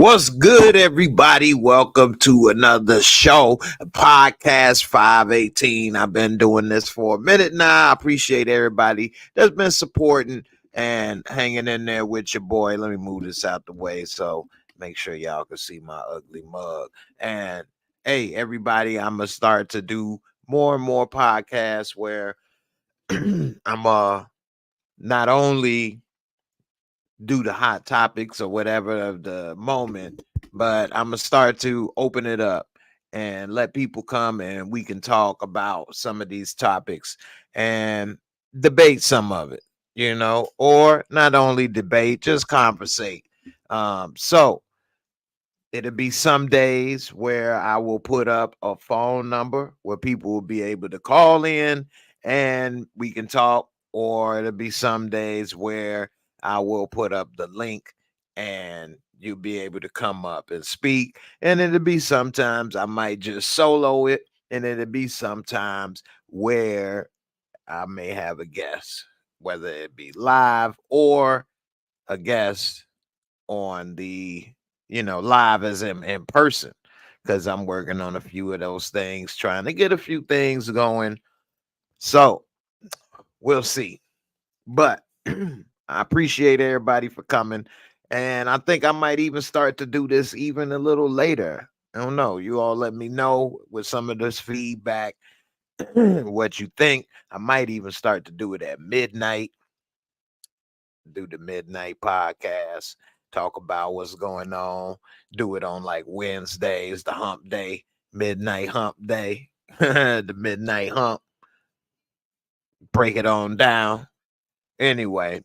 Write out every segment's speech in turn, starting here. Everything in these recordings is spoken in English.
What's good, everybody? Welcome to another show, Podcast 518. I've been doing this for a minute now. I appreciate everybody that's been supporting and hanging in there with your boy. Let me move this out the way so make sure y'all can see my ugly mug. And hey, everybody, I'm going to start to do more and more podcasts where I'm not only do the hot topics or whatever of the moment, but I'm gonna start to open it up and let people come and we can talk about some of these topics and debate some of it, or not only debate, just conversate. So it'll be some days where I will put up a phone number where people will be able to call in and we can talk, or it'll be some days where I will put up the link and you'll be able to come up and speak. And it'll be sometimes I might just solo it, and it'll be sometimes where I may have a guest, whether it be live or a guest on the live as in person, because I'm working on a few of those things, trying to get a few things going. So we'll see. But I appreciate everybody for coming. And I think I might even start to do this even a little later. I don't know. You all let me know with some of this feedback what you think. I might even start to do it at midnight, do the midnight podcast, talk about what's going on, do it on like Wednesdays, the hump day, midnight hump day, the midnight hump, break it on down. Anyway,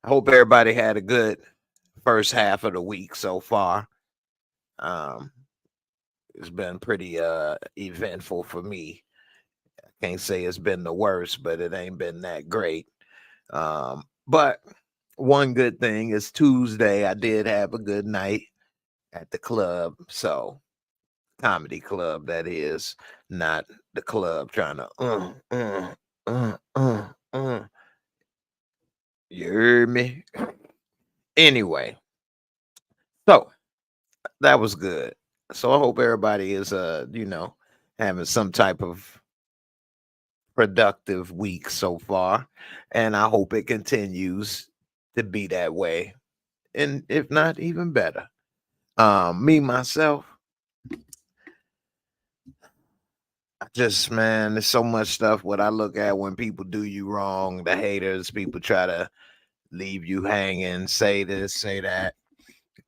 I hope everybody had a good first half of the week so far. Um, it's been pretty eventful for me. I can't say it's been the worst, but it ain't been that great. But one good thing is Tuesday, I did have a good night at the club. So, comedy club, that is, not the club trying to, you heard me? Anyway, so that was good. So I hope everybody is, having some type of productive week so far. And I hope it continues to be that way. And if not, even better. Me, myself, just, man, there's so much stuff what I look at when people do you wrong, the haters, people try to leave you hanging, say this, say that.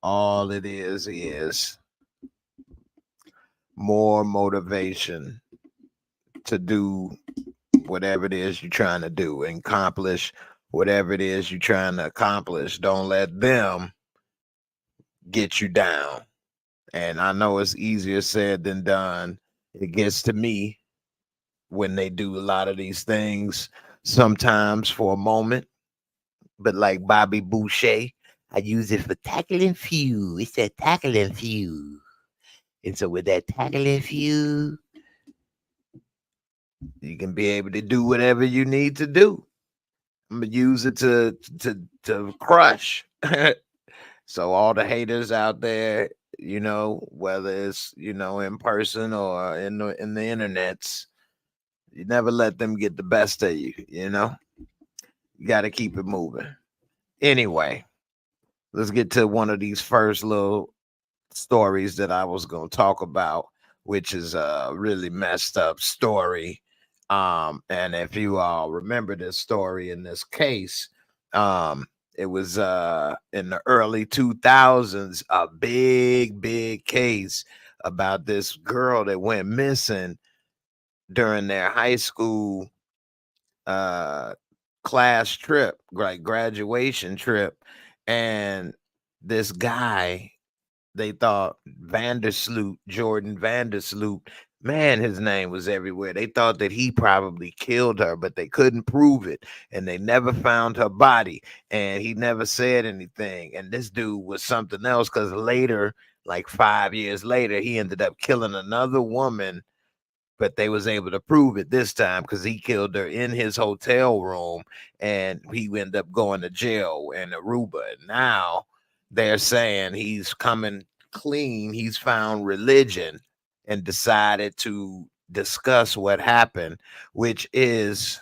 All it is more motivation to do whatever it is you're trying to do and accomplish whatever it is you're trying to accomplish. Don't let them get you down. And I know it's easier said than done. It gets to me when they do a lot of these things, sometimes for a moment. But like Bobby Boucher, I use it for tackling few. It's that tackling few. And so with that tackling few, you can be able to do whatever you need to do. I'm gonna use it to crush. So all the haters out there, whether it's in person or in the internets, you never let them get the best of you. You got to keep it moving. Anyway, let's get to one of these first little stories that I was going to talk about, which is a really messed up story. And if you all remember this story in this case, it was in the early 2000s, a big case about this girl that went missing during their high school class trip, like graduation trip. And this guy, they thought Jordan Vandersloot, man, his name was everywhere. They thought that he probably killed her, but they couldn't prove it. And they never found her body. And he never said anything. And this dude was something else, because later, like 5 years later, he ended up killing another woman, but they was able to prove it this time because he killed her in his hotel room, and he ended up going to jail in Aruba. Now they're saying he's coming clean. He's found religion and decided to discuss what happened, which is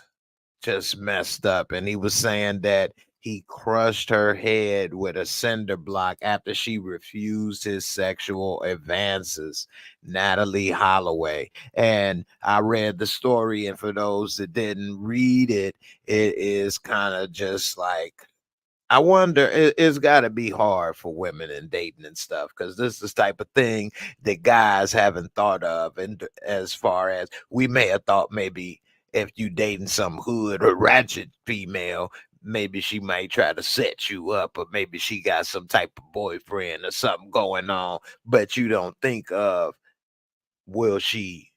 just messed up. And he was saying that he crushed her head with a cinder block after she refused his sexual advances. Natalie Holloway. And I read the story, and for those that didn't read it, it is kind of just like, I wonder, it's got to be hard for women in dating and stuff, because this is the type of thing that guys haven't thought of. And as far as we may have thought, maybe if you dating some hood or ratchet female, maybe she might try to set you up, or maybe she got some type of boyfriend or something going on. But you don't think of, will she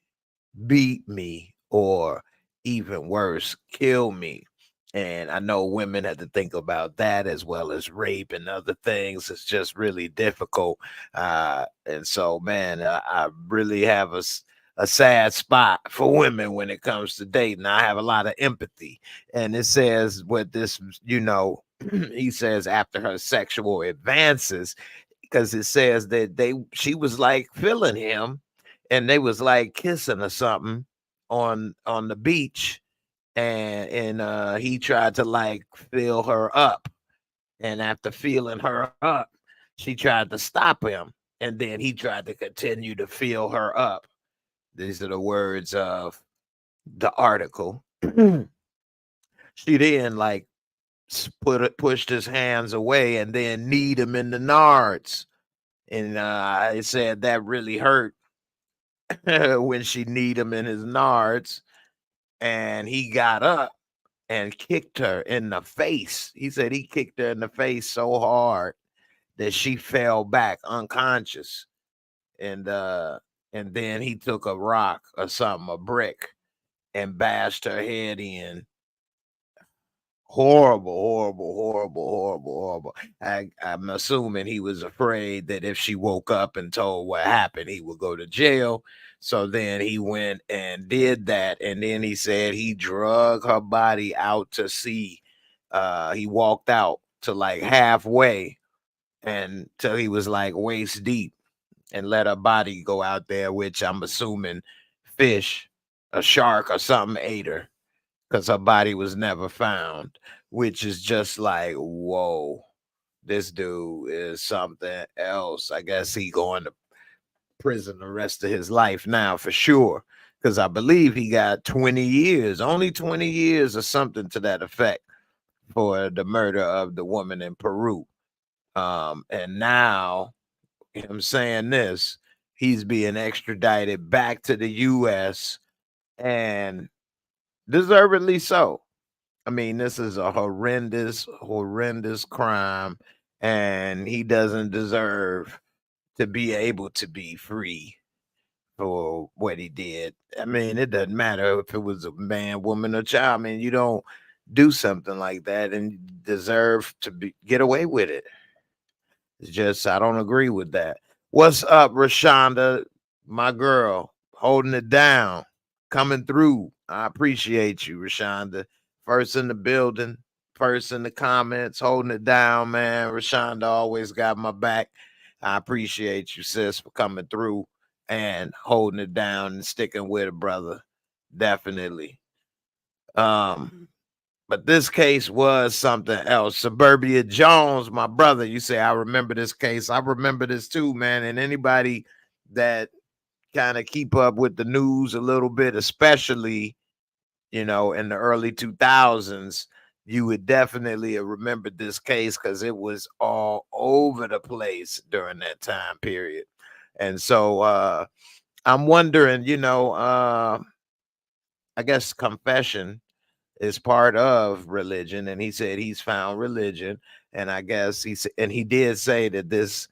beat me, or even worse, kill me? And I know women have to think about that, as well as rape and other things. It's just really difficult. And so, man, I really have a sad spot for women when it comes to dating. I have a lot of empathy. And it says what this, he says after her sexual advances, because it says that she was like feeling him, and they was like kissing or something on the beach, and he tried to like fill her up, and after feeling her up, she tried to stop him, and then he tried to continue to fill her up. These are the words of the article. She then like pushed his hands away and then kneed him in the nards, and it said that really hurt when she kneed him in his nards, and he got up and kicked her in the face. He said he kicked her in the face so hard that she fell back unconscious. And then he took a rock or something, a brick, and bashed her head in. Horrible, horrible, horrible, horrible, horrible. I'm assuming he was afraid that if she woke up and told what happened, he would go to jail. So then he went and did that. And then he said he drug her body out to sea. He walked out to like halfway, and till he was like waist deep, and let her body go out there, which I'm assuming fish, a shark or something ate her, because her body was never found, which is just like, whoa, this dude is something else. I guess he going to prison the rest of his life now for sure, because I believe he got 20 years, only 20 years or something to that effect, for the murder of the woman in Peru. And now him saying this, he's being extradited back to the U.S., and deservedly so. I mean, this is a horrendous, horrendous crime, and he doesn't deserve to be able to be free for what he did. I mean, it doesn't matter if it was a man, woman, or child. I mean, you don't do something like that and deserve to get away with it. It's just, I don't agree with that. What's up, Rashonda, my girl, holding it down, coming through. I appreciate you, Rashonda. First in the building, first in the comments, holding it down, man. Rashonda always got my back. I appreciate you, sis, for coming through and holding it down and sticking with it, brother. Definitely. But this case was something else. Suburbia Jones, my brother, you say, I remember this case. I remember this too, man. And anybody that kind of keep up with the news a little bit, especially, in the early 2000s, you would definitely have remembered this case, because it was all over the place during that time period. And so I'm wondering, I guess confession is part of religion, and he said he's found religion, and I guess he did say that this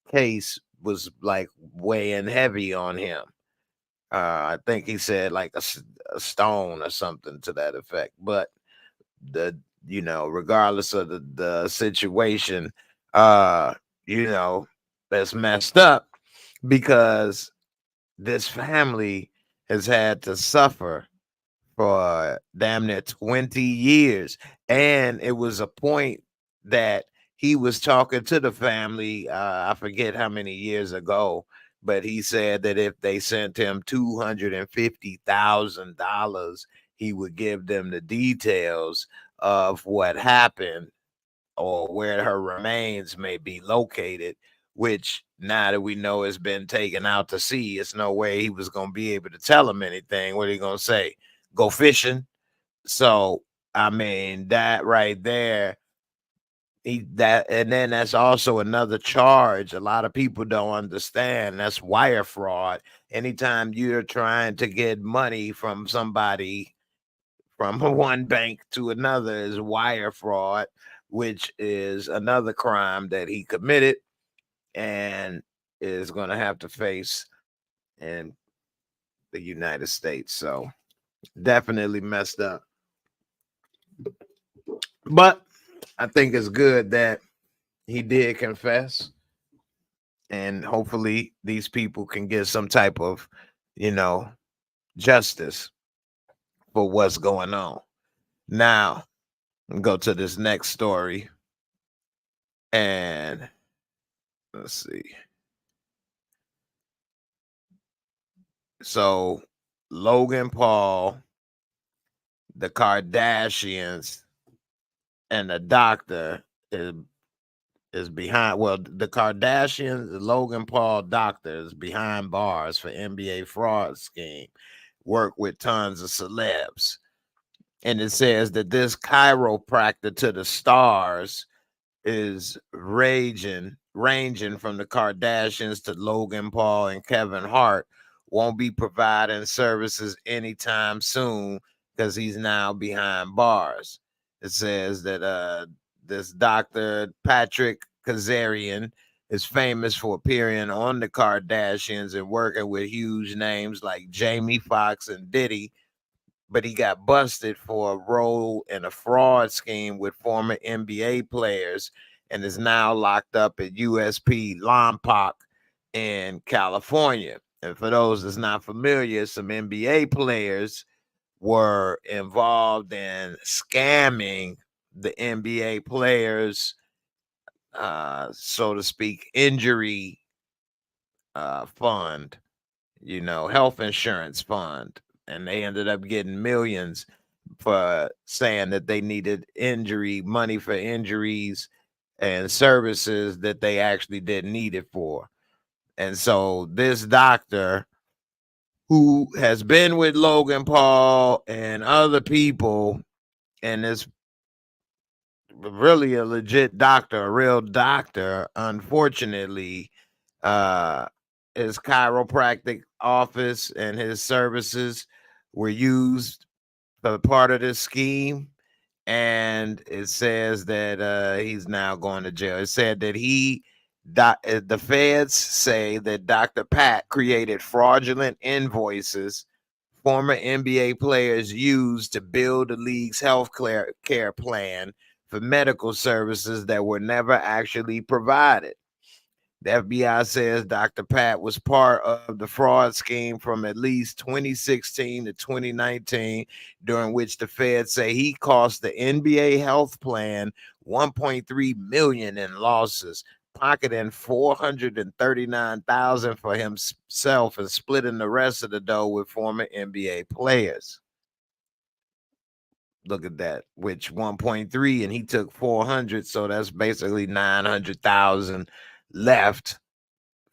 case was like weighing heavy on him. I think he said like a stone or something to that effect. But regardless of the situation, uh that's messed up, because this family has had to suffer for damn near 20 years. And it was a point that he was talking to the family. I forget how many years ago, but he said that if they sent him $250,000, he would give them the details of what happened or where her remains may be located, which now that we know it's been taken out to sea, it's no way he was going to be able to tell him anything. What are you going to say? Go fishing? So, I mean, that right there, and then that's also another charge a lot of people don't understand. That's wire fraud. Anytime you're trying to get money from somebody from one bank to another is wire fraud, which is another crime that he committed and is going to have to face in the United States. So definitely messed up. But I think it's good that he did confess, and hopefully these people can get some type of, justice for what's going on. Now, go to this next story, and let's see. So, Logan Paul, the Kardashians, and the doctor is behind. Well, the Kardashians, the Logan Paul doctor is behind bars for NBA fraud scheme. Work with tons of celebs, and it says that this chiropractor to the stars is ranging from the Kardashians to Logan Paul and Kevin Hart, won't be providing services anytime soon because he's now behind bars. It says that this Dr. Patrick Kazarian is famous for appearing on the Kardashians and working with huge names like Jamie Foxx and Diddy, but he got busted for a role in a fraud scheme with former NBA players and is now locked up at USP Lompoc in California. And for those that's not familiar, some NBA players were involved in scamming the NBA players, so to speak, injury fund, health insurance fund. And they ended up getting millions for saying that they needed money for injuries and services that they actually didn't need it for. And so this doctor, who has been with Logan Paul and other people, and is really a legit doctor, a real doctor, unfortunately, his chiropractic office and his services were used for part of this scheme, and it says that he's now going to jail. It said that the feds say that Dr. Pat created fraudulent invoices former NBA players used to build the league's health care plan for medical services that were never actually provided. The FBI says Dr. Pat was part of the fraud scheme from at least 2016 to 2019, during which the feds say he cost the NBA health plan $1.3 million in losses, pocketing $439,000 for himself and splitting the rest of the dough with former NBA players. Look at that, which 1.3 and he took 400, so that's basically 900,000 left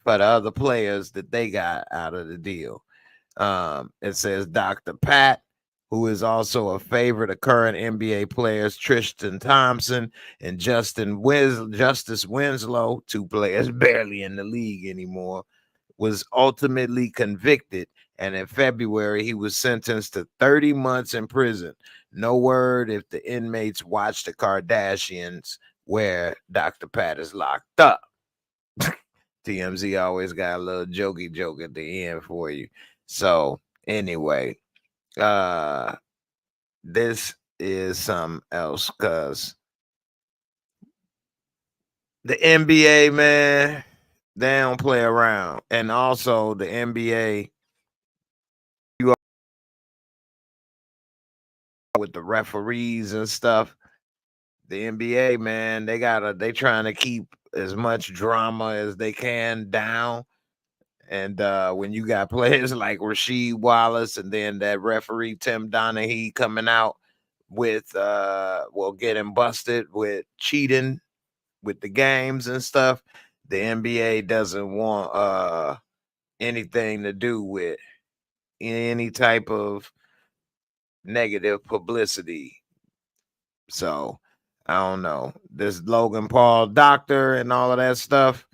for the other players that they got out of the deal. It says Dr. Pat, who is also a favorite of current NBA players Tristan Thompson and Justice Winslow, two players barely in the league anymore, was ultimately convicted, and in February he was sentenced to 30 months in prison. No word if the inmates watch the Kardashians where Dr. Pat is locked up. TMZ always got a little jokey joke at the end for you. So anyway, this is something else, because the NBA, man, they don't play around. And also the NBA, with the referees and stuff, The NBA, man, they trying to keep as much drama as they can down. And when you got players like Rasheed Wallace and then that referee Tim Donaghy coming out with getting busted with cheating with the games and stuff, the NBA doesn't want anything to do with any type of negative publicity. So I don't know. This Logan Paul doctor and all of that stuff.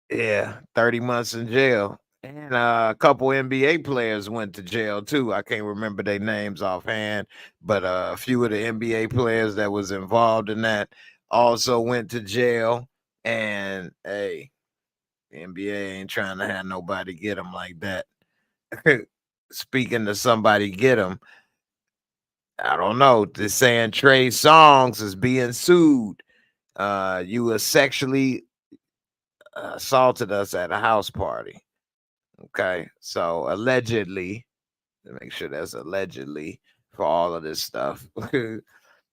Yeah, 30 months in jail. And a couple NBA players went to jail too. I can't remember their names offhand, but a few of the NBA players that was involved in that also went to jail. And hey, the NBA ain't trying to have nobody get them like that. Speaking to somebody get them, I don't know. They're saying Trey Songz is being sued. You were sexually assaulted us at a house party. Okay, so allegedly, to make sure that's allegedly for all of this stuff.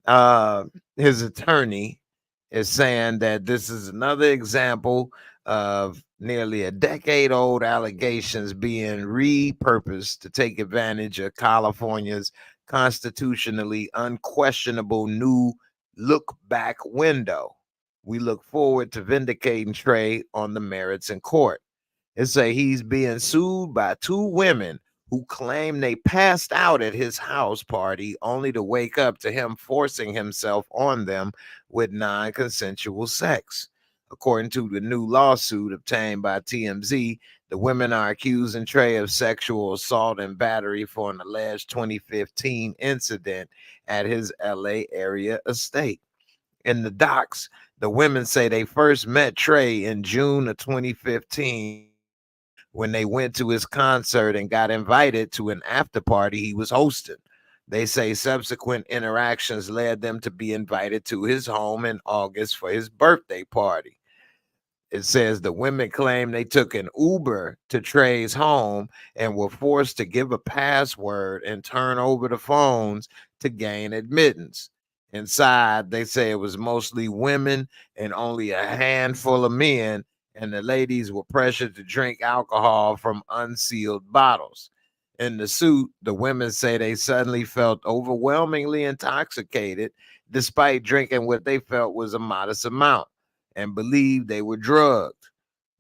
uh, his attorney is saying that this is another example of nearly a decade old allegations being repurposed to take advantage of California's constitutionally unquestionable new look back window. We look forward to vindicating Trey on the merits in court. It say he's being sued by two women who claim they passed out at his house party only to wake up to him forcing himself on them with non-consensual sex. According to the new lawsuit obtained by TMZ, the women are accusing Trey of sexual assault and battery for an alleged 2015 incident at his LA area estate. In the docs, the women say they first met Trey in June of 2015 when they went to his concert and got invited to an after party he was hosting. They say subsequent interactions led them to be invited to his home in August for his birthday party. It says the women claim they took an Uber to Trey's home and were forced to give a password and turn over the phones to gain admittance. Inside, they say it was mostly women and only a handful of men, and the ladies were pressured to drink alcohol from unsealed bottles. In the suit, the women say they suddenly felt overwhelmingly intoxicated despite drinking what they felt was a modest amount and believed they were drugged.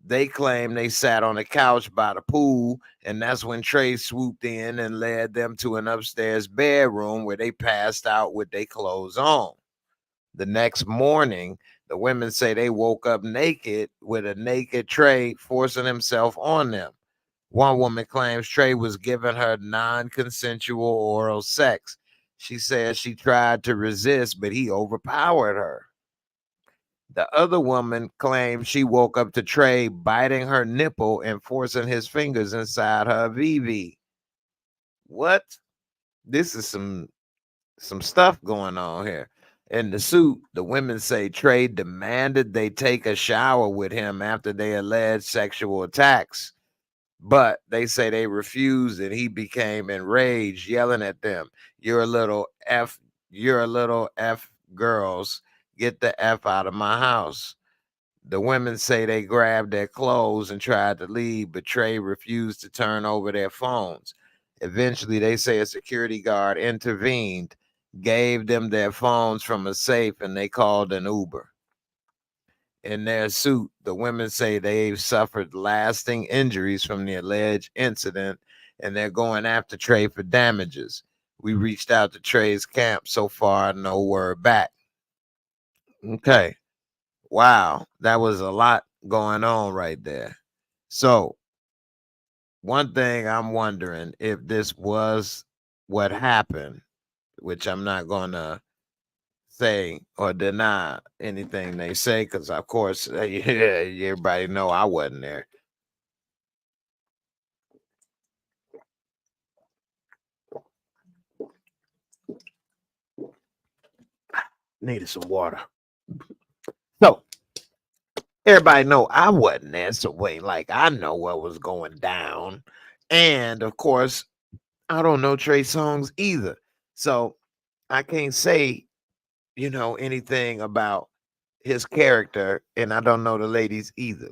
They claim they sat on a couch by the pool, and that's when Trey swooped in and led them to an upstairs bedroom where they passed out with their clothes on. The next morning, the women say they woke up naked with a naked Trey forcing himself on them. One woman claims Trey was giving her non consensual oral sex. She says she tried to resist, but he overpowered her. The other woman claims she woke up to Trey biting her nipple and forcing his fingers inside her VV. What? This is some stuff going on here. In the suit, the women say Trey demanded they take a shower with him after they alleged sexual attacks, but they say they refused and he became enraged, yelling at them, "You're a little F, you're a little F girls. Get the F out of my house." The women say they grabbed their clothes and tried to leave, but Trey refused to turn over their phones. Eventually, they say a security guard intervened, gave them their phones from a safe, and they called an Uber. In their suit, the women say they've suffered lasting injuries from the alleged incident and they're going after Trey for damages. We reached out to Trey's camp. So far, no word back. Okay. Wow. That was a lot going on right there. So, one thing I'm wondering if this was what happened, which I'm not going to say or deny anything they say, because of course, yeah, everybody know I wasn't there. Needed some water. So everybody know I wasn't there. So wait, like I know what was going down, and of course, I don't know Trey Songz either. So I can't say, anything about his character, and I don't know the ladies either.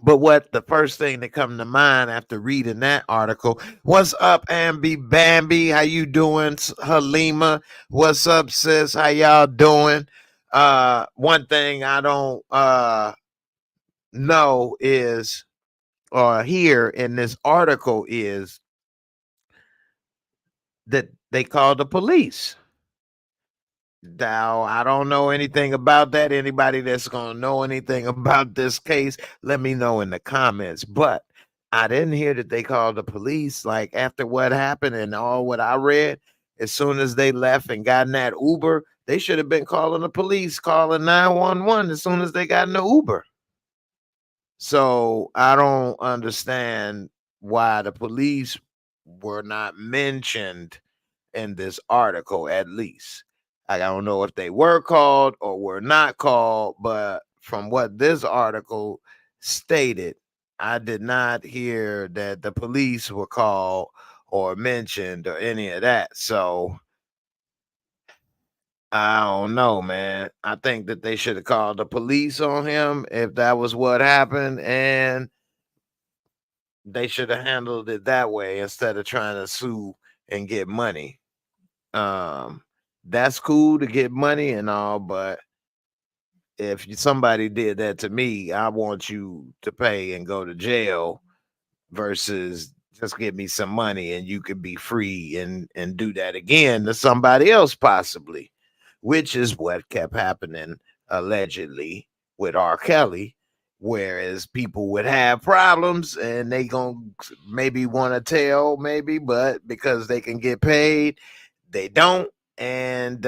But what the first thing that come to mind after reading that article, what's up, Ambi Bambi? How you doing? Halima, what's up, sis? How y'all doing? One thing I don't know is or hear in this article is that they called the police. Now, I don't know anything about that. Anybody that's going to know anything about this case, let me know in the comments. But I didn't hear that they called the police. Like after what happened and all what I read, as soon as they left and got in that Uber, they should have been calling the police, calling 911 as soon as they got in the Uber. So I don't understand why the police were not mentioned in this article, at least. I don't know if they were called or were not called, but from what this article stated, I did not hear that the police were called or mentioned or any of that. So I don't know, man. I think that they should have called the police on him if that was what happened, and they should have handled it that way instead of trying to sue and get money. Um, that's cool to get money and all, but if somebody did that to me, I want you to pay and go to jail versus just give me some money and you could be free and do that again to somebody else possibly, which is what kept happening allegedly with R. Kelly. Whereas people would have problems and they gonna maybe want to tell, maybe, but because they can get paid, they don't. And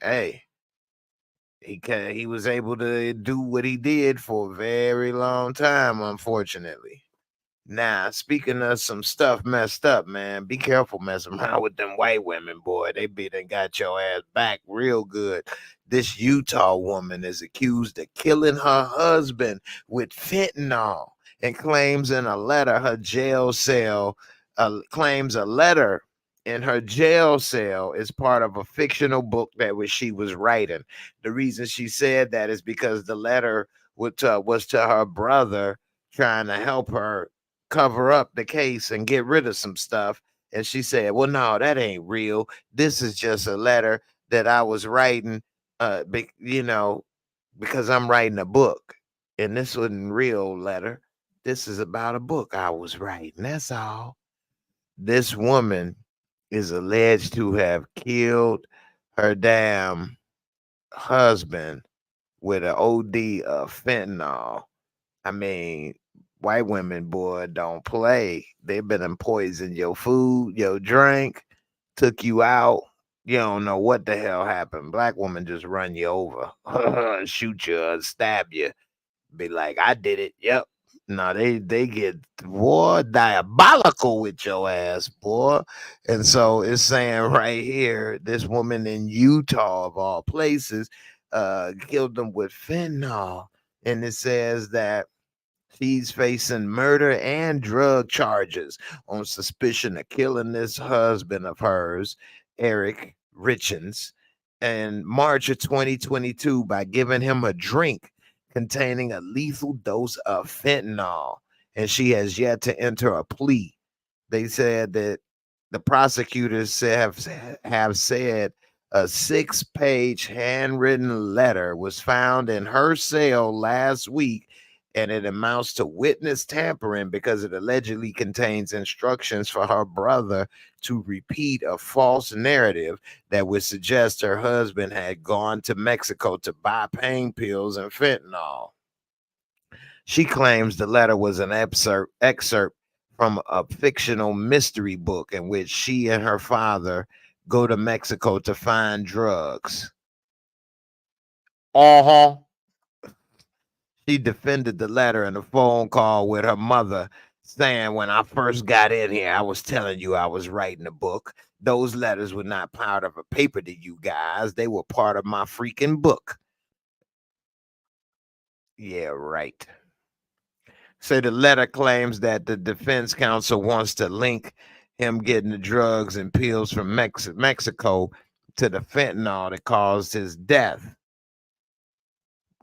hey, he was able to do what he did for a very long time, unfortunately. Now, speaking of some stuff messed up, man, be careful messing around with them white women, boy. They be done got your ass back real good. This Utah woman is accused of killing her husband with fentanyl and claims in a letter her jail cell claims a letter in her jail cell is part of a fictional book that she was writing. The reason she said that is because the letter was to her brother trying to help her cover up the case and get rid of some stuff. And she said, well, no, that ain't real. This is just a letter that I was writing, because I'm writing a book. And this wasn't real letter. This is about a book I was writing. That's all. This woman is alleged to have killed her damn husband with an OD of fentanyl. I mean, white women, boy, don't play. They've been poisoned your food, your drink, took you out. You don't know what the hell happened. Black woman just run you over, shoot you, stab you, be like, I did it. Yep. No, they get boy diabolical with your ass, boy. And so it's saying right here, this woman in Utah of all places, killed them with fentanyl. And it says that she's facing murder and drug charges on suspicion of killing this husband of hers, Eric Richens, in March of 2022 by giving him a drink containing a lethal dose of fentanyl. And she has yet to enter a plea. They said that the prosecutors have said a 6-page handwritten letter was found in her cell last week, and it amounts to witness tampering because it allegedly contains instructions for her brother to repeat a false narrative that would suggest her husband had gone to Mexico to buy pain pills and fentanyl. She claims the letter was an excerpt from a fictional mystery book in which she and her father go to Mexico to find drugs. Uh-huh. She defended the letter in a phone call with her mother, saying, when I first got in here, I was telling you I was writing a book. Those letters were not part of a paper to you guys. They were part of my freaking book. Yeah, right. So the letter claims that the defense counsel wants to link him getting the drugs and pills from Mexico to the fentanyl that caused his death.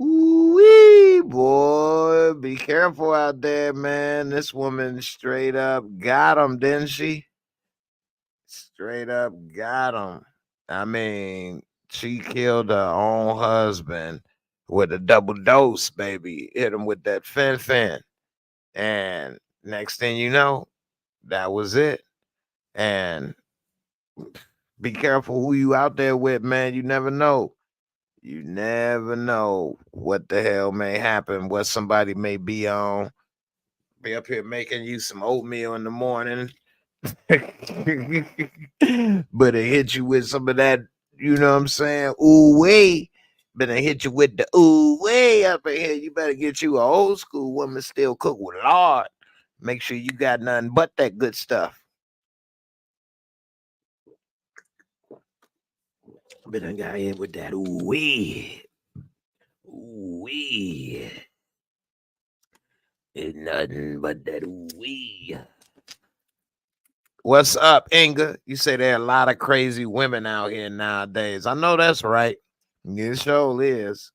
Ooh-wee, boy, be careful out there, man. This woman straight up got him, didn't she? Straight up got him. I mean, she killed her own husband with a double dose, baby. Hit him with that fen. And next thing you know, that was it. And be careful who you out there with, man. You never know. You never know what the hell may happen, what somebody may be on. Be up here making you some oatmeal in the morning. But it hit you with some of that, you know what I'm saying? Ooh wee. But I hit you with the ooh way up in here. You better get you an old school woman still cook with lard. Make sure you got nothing but that good stuff. But I got in with that ooh wee. Ooh wee. It's nothing but that ooh wee. What's up, Inga? You say there are a lot of crazy women out here nowadays. I know that's right. It sure is.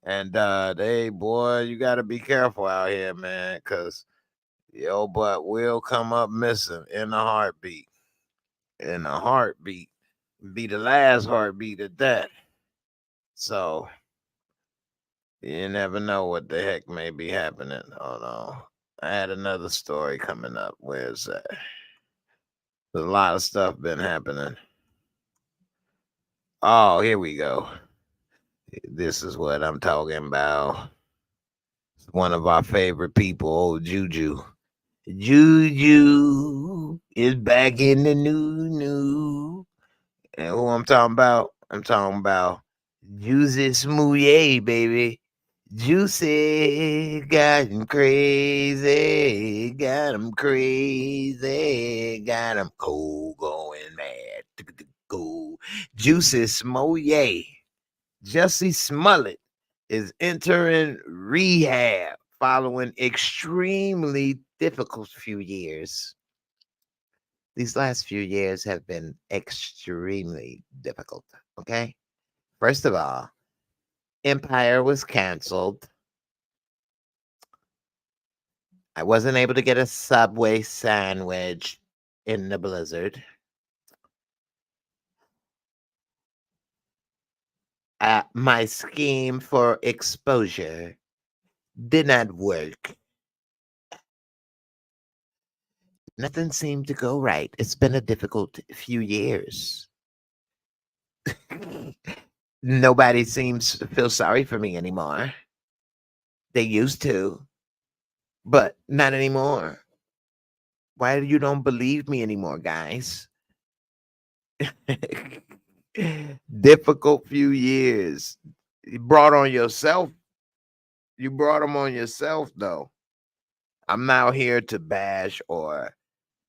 And boy, you gotta be careful out here, man, because your butt will come up missing in a heartbeat. In a heartbeat. Be the last heartbeat at that. So you never know what the heck may be happening. Hold on. I had another story coming up. Where's that? There's a lot of stuff been happening. Oh, here we go. This is what I'm talking about. One of our favorite people, old Juju. Juju is back in the new. And who I'm talking about? I'm talking about Juicy Smouye, baby. Juicy got him crazy. Got him crazy. Got him cold going mad. Go. Juicy Smouye. Jussie Smollett is entering rehab following extremely difficult few years. These last few years have been extremely difficult, okay? First of all, Empire was canceled. I wasn't able to get a Subway sandwich in the blizzard. My scheme for exposure did not work. Nothing seemed to go right. It's been a difficult few years. Nobody seems to feel sorry for me anymore. They used to, but not anymore. Why you don't believe me anymore, guys? Difficult few years. You brought on yourself. You brought them on yourself, though. I'm not here to bash or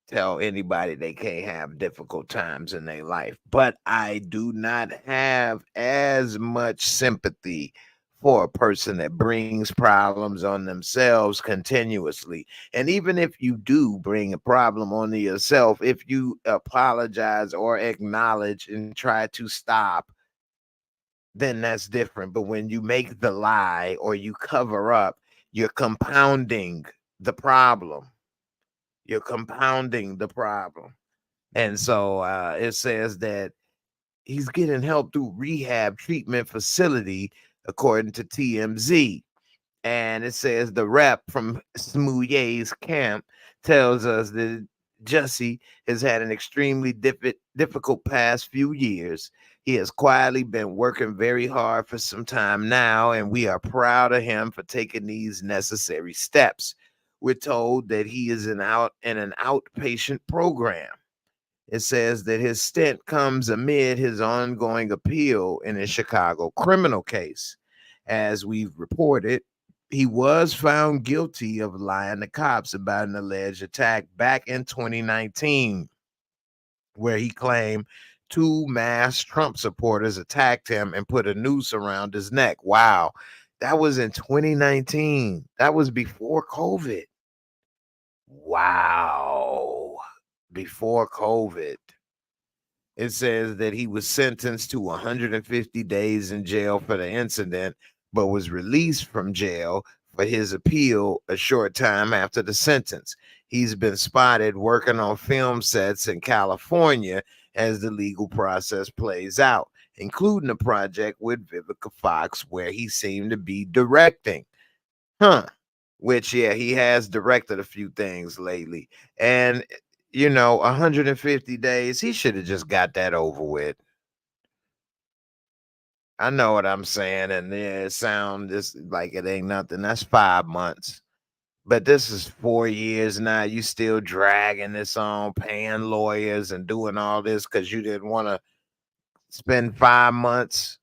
tell anybody they can't have difficult times in their life, but I do not have as much sympathy for a person that brings problems on themselves continuously. And even if you do bring a problem onto yourself, if you apologize or acknowledge and try to stop, then that's different. But when you make the lie or you cover up, you're compounding the problem. You're compounding the problem. And so it says that he's getting help through rehab treatment facility, according to TMZ. And it says the rep from Smouye's camp tells us that Jussie has had an extremely difficult past few years. He has quietly been working very hard for some time now, and we are proud of him for taking these necessary steps. We're told that he is in an outpatient program. It says that his stint comes amid his ongoing appeal in a Chicago criminal case. As we've reported, he was found guilty of lying to cops about an alleged attack back in 2019, where he claimed two masked Trump supporters attacked him and put a noose around his neck. Wow. That was in 2019. That was before COVID. Wow. before COVID. It says that he was sentenced to 150 days in jail for the incident, but was released from jail for his appeal a short time after the sentence. He's been spotted working on film sets in California as the legal process plays out, including a project with Vivica Fox where he seemed to be directing. Huh. Which, yeah, he has directed a few things lately. And, 150 days, he should have just got that over with. I know what I'm saying. And yeah, it sounds just like it ain't nothing. That's 5 months. But this is 4 years now. You still dragging this on, paying lawyers and doing all this because you didn't want to spend 5 months.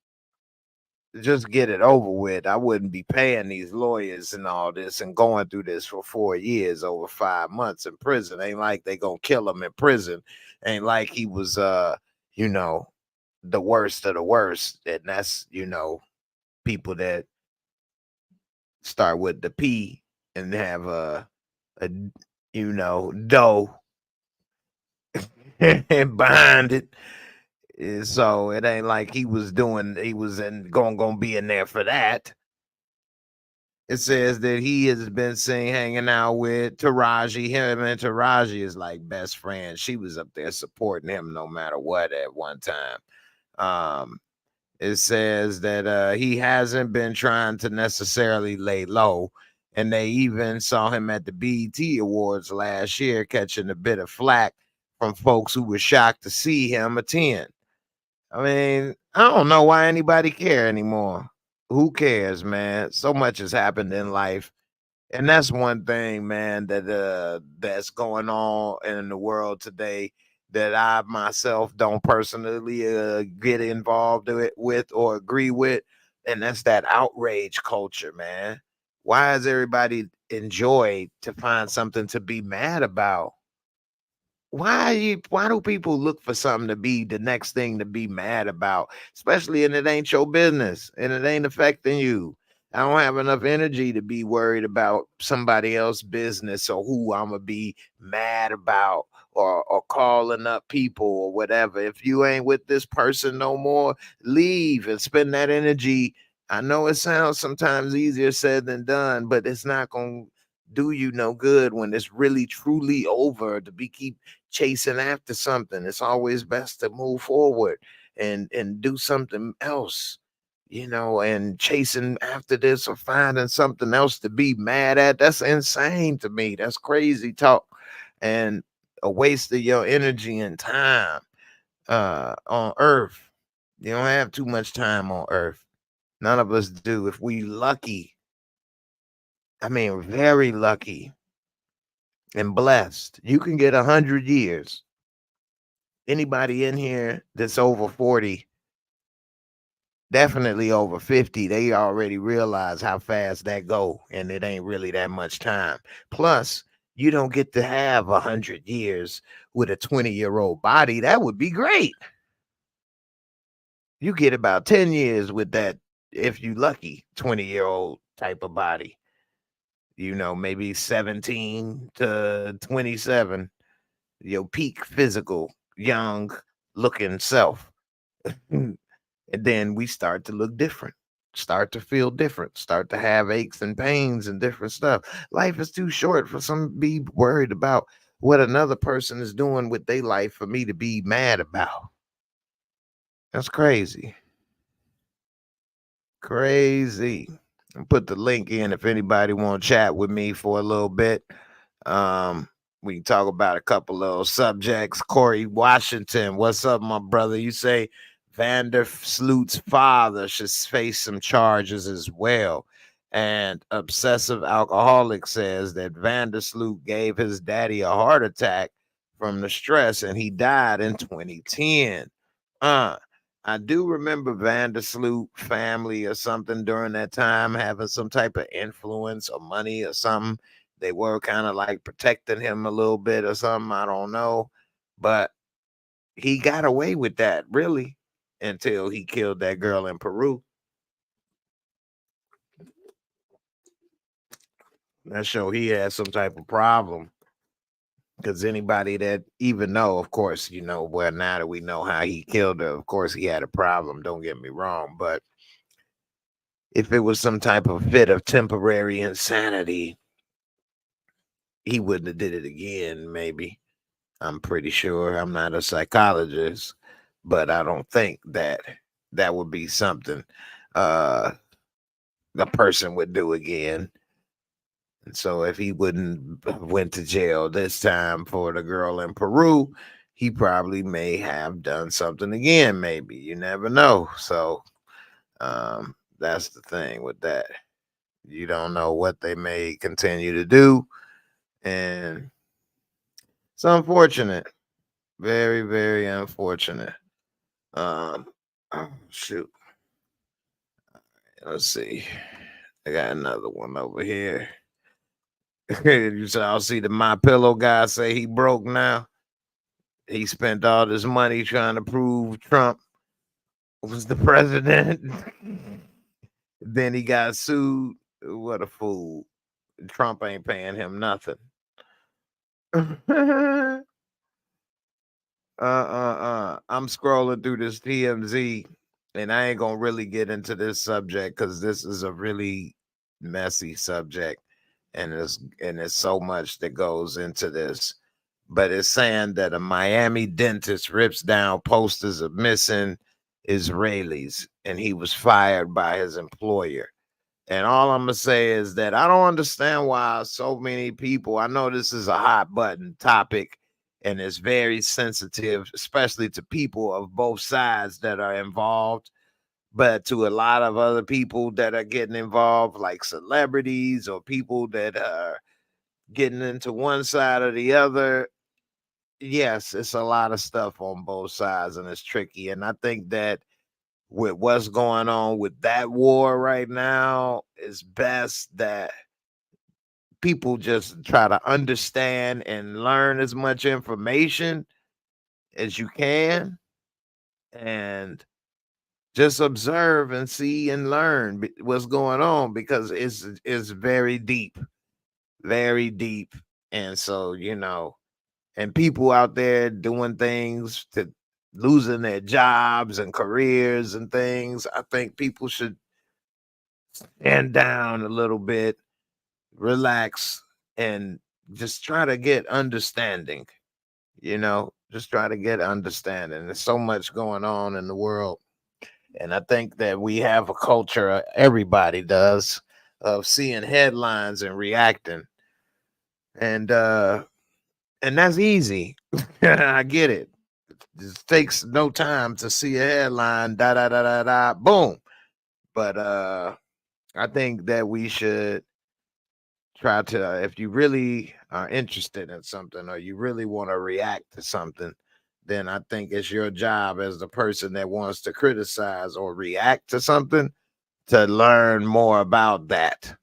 Just get it over with. I wouldn't be paying these lawyers and all this and going through this for 4 years over 5 months in prison. Ain't like they gonna kill him in prison. Ain't like he was you know, the worst of the worst. And that's, people that start with the P and have a dough behind it. So it ain't like he was gonna be in there for that. It says that he has been seen hanging out with Taraji. Him and Taraji is like best friends. She was up there supporting him no matter what at one time. Um, it says that he hasn't been trying to necessarily lay low. And they even saw him at the BET Awards last year catching a bit of flack from folks who were shocked to see him attend. I mean, I don't know why anybody care anymore. Who cares, man? So much has happened in life. And that's one thing, man, that's going on in the world today that I myself don't personally get involved with or agree with, and that's that outrage culture, man. Why is everybody enjoy to find something to be mad about? Why do people look for something to be the next thing to be mad about, especially and it ain't your business and it ain't affecting you? I don't have enough energy to be worried about somebody else's business or who I'm gonna be mad about or calling up people or whatever. If you ain't with this person no more, leave and spend that energy. I know it sounds sometimes easier said than done, but it's not gonna do you no good when it's really truly over to be keep chasing after something. It's always best to move forward and do something else, and chasing after this or finding something else to be mad at. That's insane to me. That's crazy talk and a waste of your energy and time on earth. You don't have too much time on earth. None of us do. If we lucky, I mean very lucky and blessed, you can get 100 years. Anybody in here that's over 40, definitely over 50, they already realize how fast that go, and it ain't really that much time. Plus, you don't get to have 100 years with a 20-year-old body. That would be great. You get about 10 years with that if you lucky 20-year-old type of body. Maybe 17 to 27, your peak physical, young looking self. And then we start to look different, start to feel different, start to have aches and pains and different stuff. Life is too short for some to be worried about what another person is doing with their life for me to be mad about. That's crazy. Crazy. And put the link in if anybody want to chat with me for a little bit. Um, we can talk about a couple little subjects. Corey Washington, what's up, my brother? You say Vander Sloot's father should face some charges as well. And Obsessive Alcoholic says that Vander Sloot gave his daddy a heart attack from the stress and he died in 2010. I do remember Vandersloot family or something during that time having some type of influence or money or something. They were kind of like protecting him a little bit or something. I don't know. But he got away with that really until he killed that girl in Peru. That show he had some type of problem. Because anybody that even know, of course, well, now that we know how he killed her, of course he had a problem. Don't get me wrong, but if it was some type of fit of temporary insanity, he wouldn't have did it again. Maybe. I'm pretty sure. I'm not a psychologist, but I don't think that that would be something uh the person would do again. And so if he wouldn't went to jail this time for the girl in Peru, he probably may have done something again. Maybe you never know. So that's the thing with that. You don't know what they may continue to do, and it's unfortunate. Very, very unfortunate. Oh, shoot. Let's see. I got another one over here. You all see the My Pillow guy say he broke now. He spent all this money trying to prove Trump was the president. Then he got sued. What a fool. Trump ain't paying him nothing. I'm scrolling through this TMZ, and I ain't gonna really get into this subject because this is a really messy subject, and it's so much that goes into this. But it's saying that a Miami dentist rips down posters of missing Israelis, and he was fired by his employer. And all I'm gonna say is that I don't understand why so many people. I know this is a hot button topic, and it's very sensitive, especially to people of both sides that are involved. But to a lot of other people that are getting involved, like celebrities or people that are getting into one side or the other, yes, it's a lot of stuff on both sides, and it's tricky. And I think that with what's going on with that war right now, it's best that people just try to understand and learn as much information as you can, and just observe and see and learn what's going on, because it's very deep. And so, and people out there doing things to losing their jobs and careers and things. I think people should stand down a little bit, relax, and just try to get understanding. Just try to get understanding. There's so much going on in the world, and I think that we have a culture, everybody does, of seeing headlines and reacting, and that's easy. I get it. It takes no time to see a headline, da da da da da, boom. But I think that we should try to, if you really are interested in something or you really want to react to something, then I think it's your job as the person that wants to criticize or react to something to learn more about that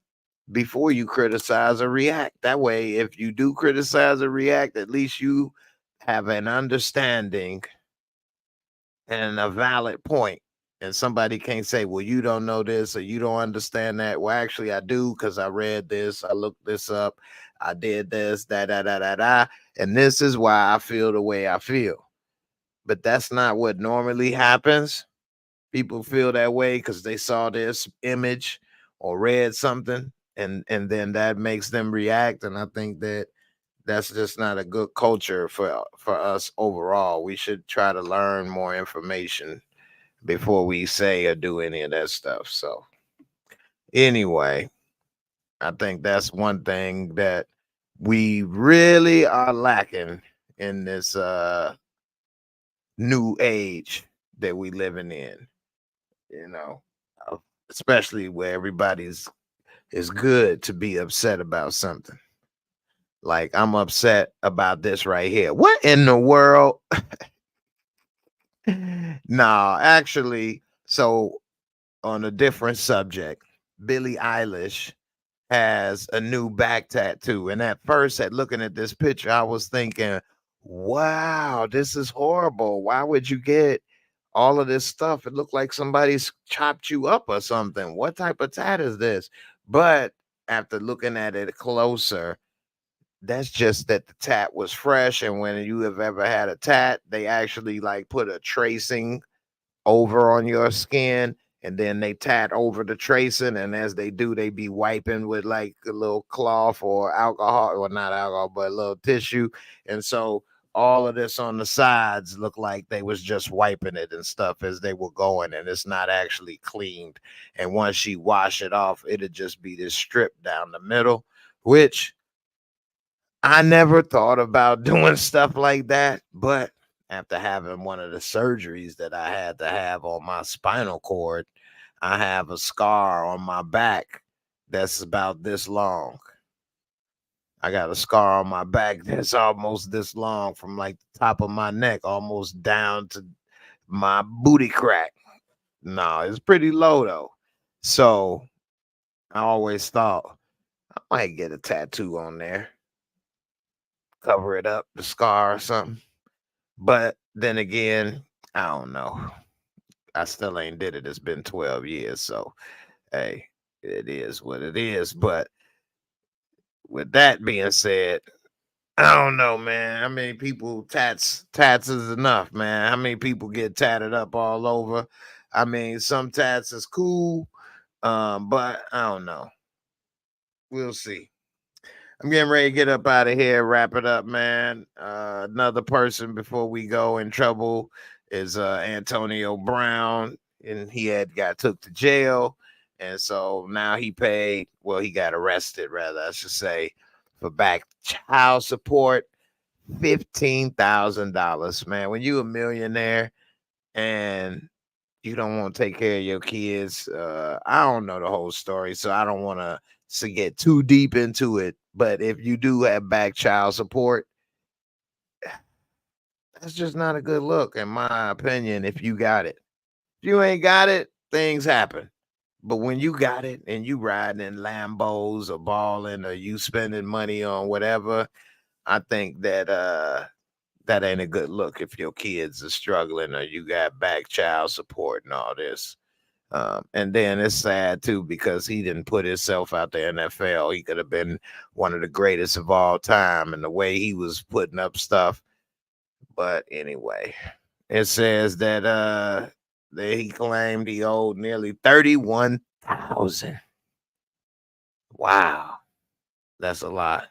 before you criticize or react. That way, if you do criticize or react, at least you have an understanding and a valid point. And somebody can't say, well, you don't know this or you don't understand that. Well, actually, I do, because I read this, I looked this up, I did this, da da da da da. And this is why I feel the way I feel. But that's not what normally happens. People feel that way because they saw this image or read something, and then that makes them react. And I think that that's just not a good culture for us overall. We should try to learn more information before we say or do any of that stuff. So anyway, I think that's one thing that we really are lacking in this new age that we living in, you know, uh, especially where everybody's it's good to be upset about something. Like, I'm upset about this right here. What in the world? No, actually, so on a different subject, Billie Eilish has a new back tattoo. And at first, at looking at this picture, I was thinking, wow, this is horrible. Why would you get all of this stuff? It looked like somebody's chopped you up or something. What type of tat is this? But after looking at it closer, That's just that the tat was fresh. And when you have ever had a tat, they actually like put a tracing over on your skin, and then they tat over the tracing, and as they do, they be wiping with like a little cloth or alcohol, or not alcohol, but a little tissue. And so all of this on the sides look like they was just wiping it and stuff as they were going, and it's not actually cleaned. And once she wash it off, it'd just be this strip down the middle, which I never thought about doing stuff like that. But after having one of the surgeries that I had to have on my spinal cord, I have a scar on my back that's about this long. I got a scar on my back that's almost this long, from like the top of my neck almost down to my booty crack. No, it's pretty low though. So I always thought I might get a tattoo on there, cover it up, the scar or something. But then again, I don't know. I still ain't did it. It's been 12 years. So, hey, it is what it is. But with that being said, I don't know, man. How many people tats is enough, man? How many people get tatted up all over? I mean, some tats is cool, but I don't know. We'll see. I'm getting ready to get up out of here, wrap it up, man. Another person before we go in trouble is Antonio Brown, and he had got took to jail, and so now he got arrested, rather I should say, for back child support, $15,000. Man, when you a millionaire and you don't want to take care of your kids, I don't know the whole story, so I don't want to get too deep into it. But if you do have back child support, that's just not a good look, in my opinion. If you got it, if you ain't got it, things happen. But when you got it and you riding in Lambos or balling, or you spending money on whatever, I think that that ain't a good look if your kids are struggling or you got back child support and all this. And then it's sad too, because he didn't put himself out the NFL. He could have been one of the greatest of all time, and the way he was putting up stuff. But anyway, it says that he claimed he owed nearly 31,000. Wow, that's a lot.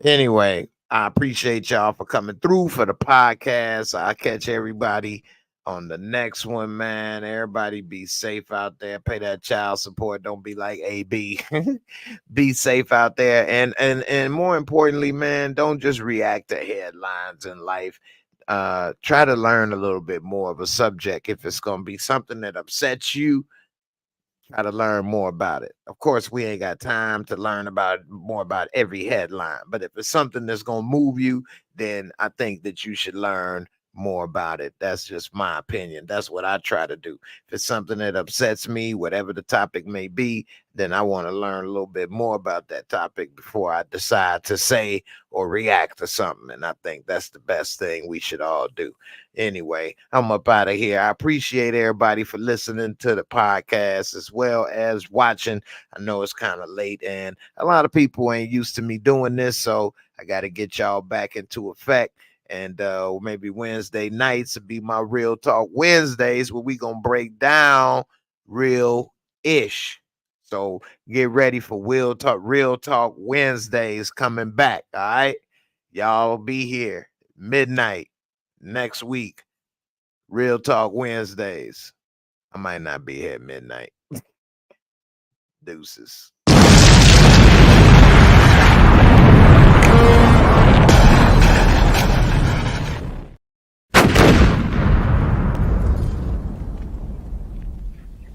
Anyway, I appreciate y'all for coming through for the podcast. I'll catch everybody on the next one, man. Everybody be safe out there. Pay that child support. Don't be like AB. Be safe out there. And more importantly, man, don't just react to headlines in life. Try to learn a little bit more of a subject. If it's gonna be something that upsets you, try to learn more about it. Of course, we ain't got time to learn about more about every headline, but if it's something that's going to move you, then I think that you should learn more about it. That's just my opinion. That's what I try to do. If it's something that upsets me, whatever the topic may be, then I want to learn a little bit more about that topic before I decide to say or react to something. And I think that's the best thing we should all do. Anyway, I'm up out of here. I appreciate everybody for listening to the podcast as well as watching. I know it's kind of late and a lot of people ain't used to me doing this, so I got to get y'all back into effect. And maybe Wednesday nights will be my Real Talk Wednesdays, where we gonna break down real ish. So get ready for Real Talk Wednesdays coming back. All right, y'all be here midnight next week. Real Talk Wednesdays. I might not be here at midnight. Deuces.